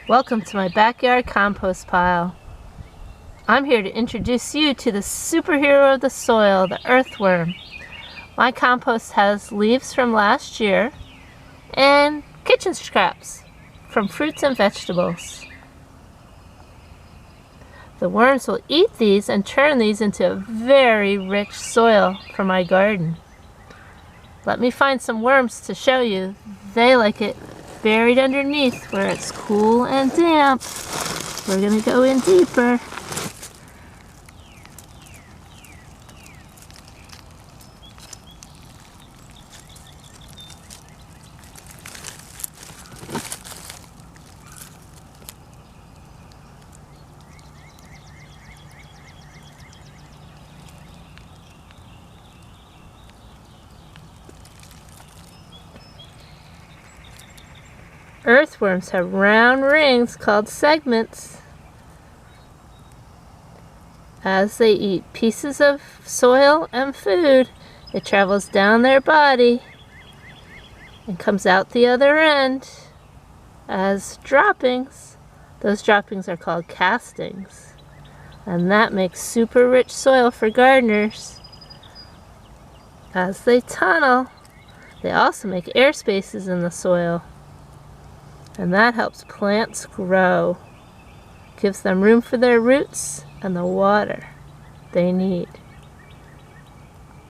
Welcome to my backyard compost pile. I'm here to introduce you to the superhero of the soil, the earthworm. My compost has leaves from last year and kitchen scraps from fruits and vegetables. The worms will eat these and turn these into a very rich soil for my garden. Let me find some worms to show you. They like it buried underneath where it's cool and damp. We're going to go in deeper. Earthworms have round rings called segments. As they eat pieces of soil and food, it travels down their body and comes out the other end as droppings. Those droppings are called castings, and that makes super rich soil for gardeners. As they tunnel, they also make air spaces in the soil. And that helps plants grow, gives them room for their roots and the water they need.